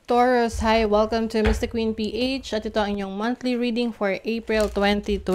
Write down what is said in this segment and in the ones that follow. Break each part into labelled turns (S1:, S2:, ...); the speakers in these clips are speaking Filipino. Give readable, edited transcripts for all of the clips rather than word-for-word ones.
S1: Taurus, hi! Welcome to Mr. Queen PH at ito ang inyong monthly reading for April 2024.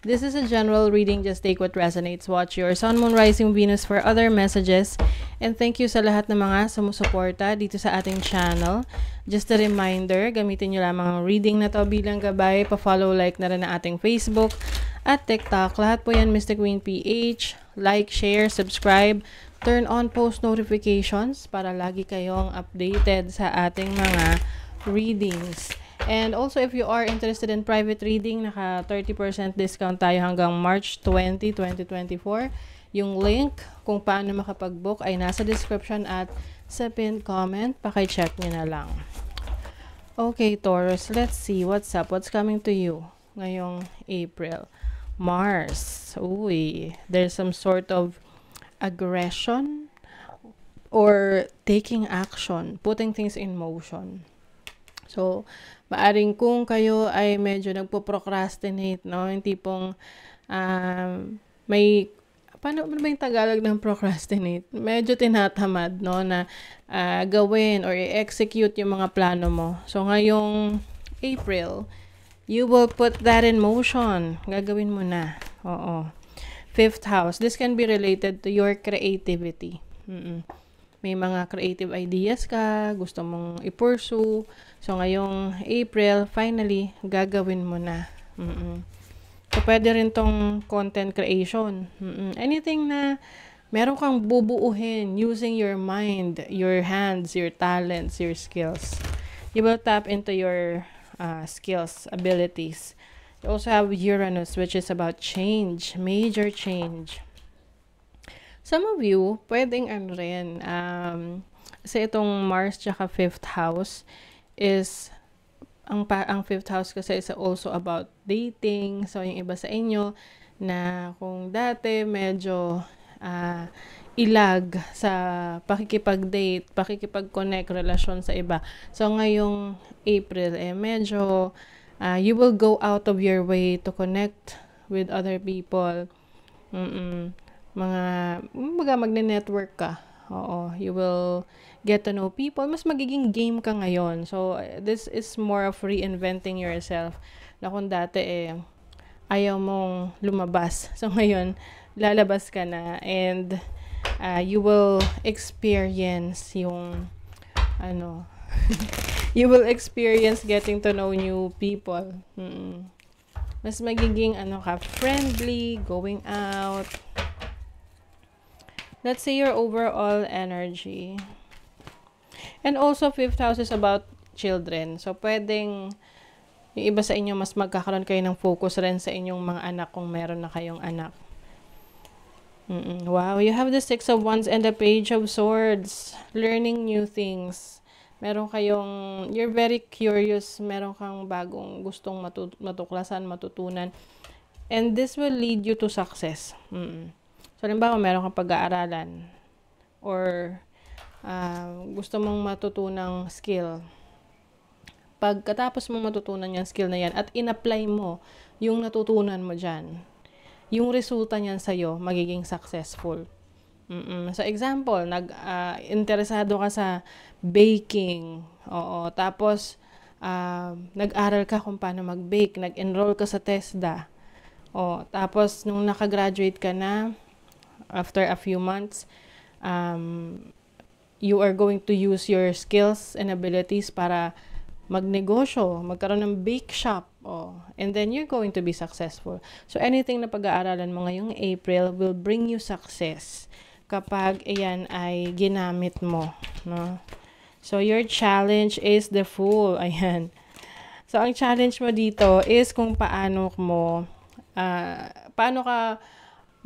S1: This is a general reading, just take what resonates. Watch your Sun, Moon, Rising, Venus for other messages. And thank you sa lahat ng mga sumusuporta dito sa ating channel. Just a reminder, gamitin nyo lamang ang reading na to bilang gabay. Pa-follow, like na rin ang ating Facebook at TikTok. Lahat po yan Mr. Queen PH. Like, share, subscribe. Turn on post notifications para lagi kayong updated sa ating mga readings. And also, if you are interested in private reading, naka 30% discount tayo hanggang March 20, 2024. Yung link kung paano makapag-book ay nasa description at sa pinned comment. Paki-check nyo na lang. Okay, Taurus, let's see what's up. What's coming to you ngayong April? Mars. Uy, there's some sort of aggression or taking action, putting things in motion. So, maaring kung kayo ay medyo nagpo-procrastinate, no? Yung tipong may paano ba yung Tagalog ng procrastinate? Medyo tinatamad, no, na gawin or i-execute yung mga plano mo. So, ngayong April, you will put that in motion. Gagawin mo na. Oo. Fifth house. This can be related to your creativity. May mga creative ideas ka, gusto mong i-pursue. So, ngayong April, finally, gagawin mo na. So, pwede rin tong content creation. Anything na meron kang bubuuhin using your mind, your hands, your talents, your skills. You will tap into your skills, abilities. You also have Uranus, which is about change, major change. Some of you, pwedeng ano rin, kasi itong Mars tsaka 5th house is, ang 5th house kasi is also about dating. So, yung iba sa inyo, na kung dati medyo ilag sa pakikipag-date, pakikipag-connect, relasyon sa iba. So, ngayong April, medyo you will go out of your way to connect with other people. Magne-network ka. Oo, you will get to know people. Mas magiging game ka ngayon. So, this is more of reinventing yourself. Na kung dati ayaw mong lumabas. So, ngayon, lalabas ka na and you will experience yung you will experience getting to know new people. Mas magiging friendly, going out. Let's say your overall energy. And also, 5th house is about children. So, pwedeng yung iba sa inyo, mas magkakaroon kayo ng focus rin sa inyong mga anak kung meron na kayong anak. Wow, you have the 6 of Wands and the Page of Swords. Learning new things. Meron kayong, you're very curious, meron kang bagong gustong matuklasan, matutunan. And this will lead you to success. So, halimbawa, meron kang pag-aaralan or gusto mong matutunang skill. Pagkatapos mong matutunan yung skill na yan at in-apply mo yung natutunan mo dyan, yung resulta niyan sa'yo, magiging successful. So, example, interesado ka sa baking. Oo. Tapos, nag-aral ka kung paano mag-bake. Nag-enroll ka sa TESDA. Tapos, nung nakagraduate ka na, after a few months, you are going to use your skills and abilities para magnegosyo, magkaroon ng bake shop. And then, you're going to be successful. So, anything na pag-aaralan mo ngayong April will bring you success kapag iyan ay ginamit mo, no? So, your challenge is the Fool. Ayan. So, ang challenge mo dito is kung paano ka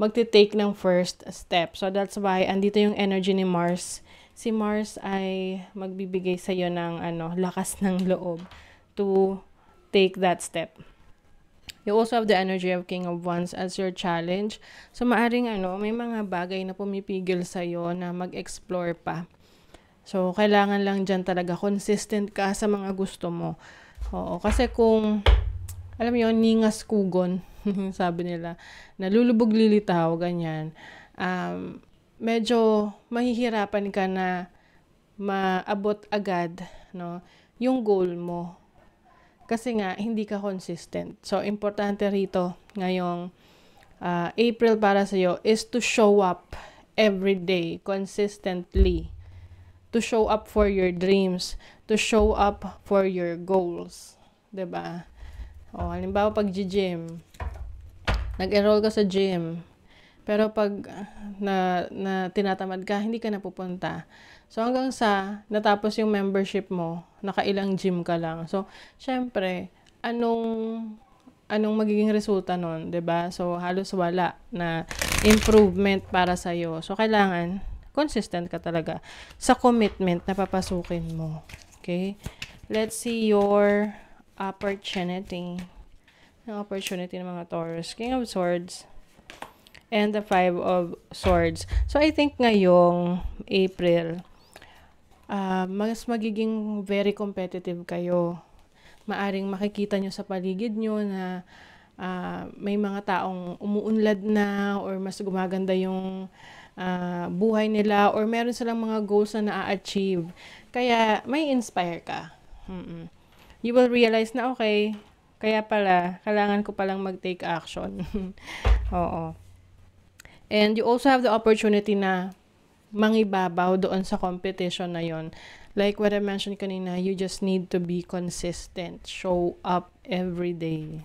S1: magti-take ng first step. So, that's why, andito yung energy ni Mars. Si Mars ay magbibigay sa'yo ng lakas ng loob to take that step. You also have the energy of King of Wands as your challenge. So, maaring may mga bagay na pumipigil sa'yo na mag-explore pa. So, kailangan lang dyan talaga consistent ka sa mga gusto mo. Oo, kasi kung, alam mo yun, ningas kugon, sabi nila, nalulubog lilitaw, ganyan. Medyo mahihirapan ka na maabot agad no? Yung goal mo. Kasi nga, hindi ka consistent. So, importante rito ngayong April para sa'yo is to show up every day, consistently. To show up for your dreams. To show up for your goals. 'Di ba? O, halimbawa pag gym, nag-enroll ka sa gym, pero pag na tinatamad ka, hindi ka napupunta. So, hanggang sa natapos yung membership mo, nakailang gym ka lang. So, syempre, anong magiging resulta nun, 'di ba? So, halos wala na improvement para sa iyo. So, kailangan consistent ka talaga sa commitment na papasukin mo. Okay? Let's see your opportunity. Ang opportunity ng mga Taurus. King of Swords and the Five of Swords. So, I think ngayong April, mas magiging very competitive kayo. Maaring makikita nyo sa paligid nyo na may mga taong umuunlad na or mas gumaganda yung buhay nila or meron silang mga goals na na-achieve. Kaya may inspire ka. You will realize na okay, kaya pala, kailangan ko palang mag-take action. Oo. And you also have the opportunity na mangibabaw doon sa competition na yon. Like what I mentioned kanina, you just need to be consistent. Show up every day.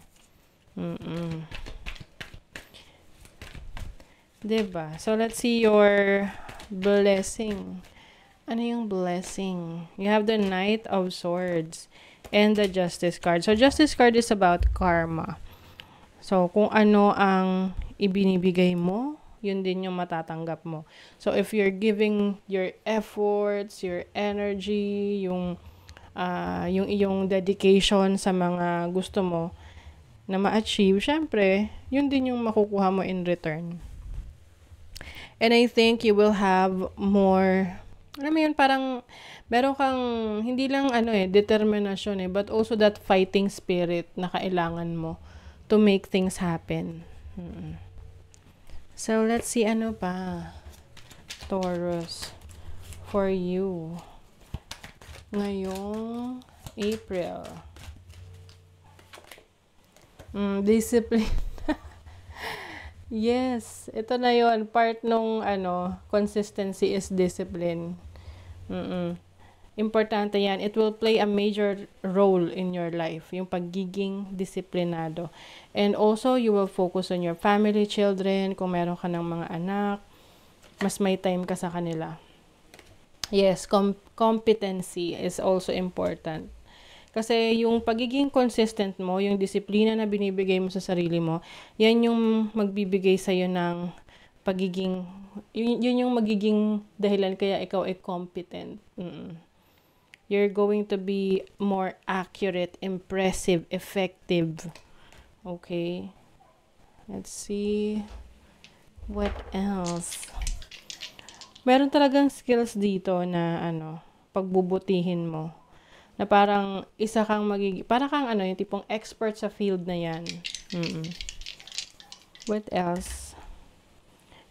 S1: Diba? So, let's see your blessing. Ano yung blessing? You have the Knight of Swords and the Justice card. So, Justice card is about karma. So, kung ano ang ibinibigay mo, yun din yung matatanggap mo. So, if you're giving your efforts, your energy, yung iyong dedication sa mga gusto mo na ma-achieve, syempre, yun din yung makukuha mo in return. And I think you will have more, alam mo yun, parang meron kang, hindi lang determinasyon but also that fighting spirit na kailangan mo to make things happen. So, let's see ano pa, Taurus, for you ngayong April. Discipline. Yes, ito na yon, part nung consistency is discipline. Importante yan. It will play a major role in your life, yung pagiging disiplinado. And also, you will focus on your family, children, kung meron ka ng mga anak, mas may time ka sa kanila. Yes, competency is also important. Kasi yung pagiging consistent mo, yung disiplina na binibigay mo sa sarili mo, yan yung magbibigay sa'yo ng pagiging, yun yung magiging dahilan kaya ikaw ay competent. You're going to be more accurate, impressive, effective. Okay? Let's see. What else? Meron talagang skills dito na pagbubutihin mo. Na parang isa kang para kang yung tipong expert sa field na yan. What else?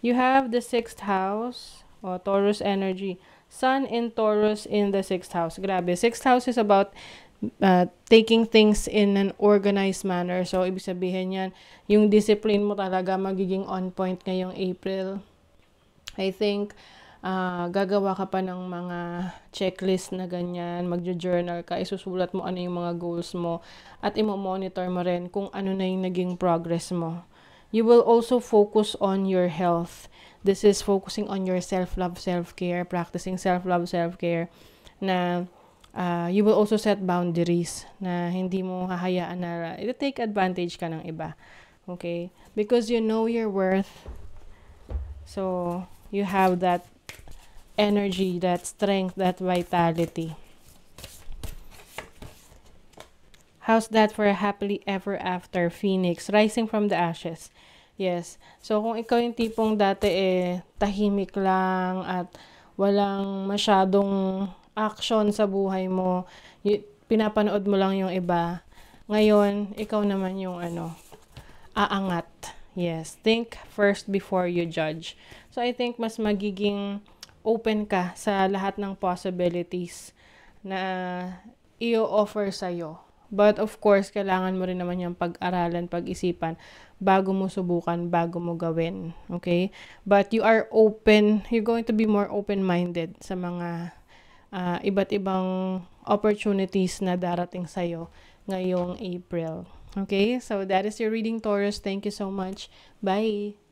S1: You have the 6th house, Taurus energy. Sun in Taurus in the 6th house. Grabe. 6th house is about taking things in an organized manner. So, ibig sabihin yan, yung discipline mo talaga magiging on point ngayong April. I think, gagawa ka pa ng mga checklist na ganyan, magjo-journal ka, isusulat mo ano yung mga goals mo, at imo-monitor mo rin kung ano na yung naging progress mo. You will also focus on your health. This is focusing on your self-love, self-care, practicing self-love, self-care, na you will also set boundaries na hindi mo hahayaan na take advantage ka ng iba. Okay? Because you know your worth. So, you have that energy, that strength, that vitality. How's that for a happily ever after Phoenix, rising from the ashes? Yes. So, kung ikaw yung tipong dati tahimik lang at walang masyadong action sa buhay mo, pinapanood mo lang yung iba, ngayon, ikaw naman yung aangat. Yes. Think first before you judge. So, I think mas magiging open ka sa lahat ng possibilities na i-offer sa'yo. But of course, kailangan mo rin naman yung pag-aralan, pag-isipan, bago mo subukan, bago mo gawin. Okay? But you're going to be more open-minded sa mga iba't ibang opportunities na darating sa'yo ngayong April. Okay? So that is your reading, Taurus. Thank you so much. Bye!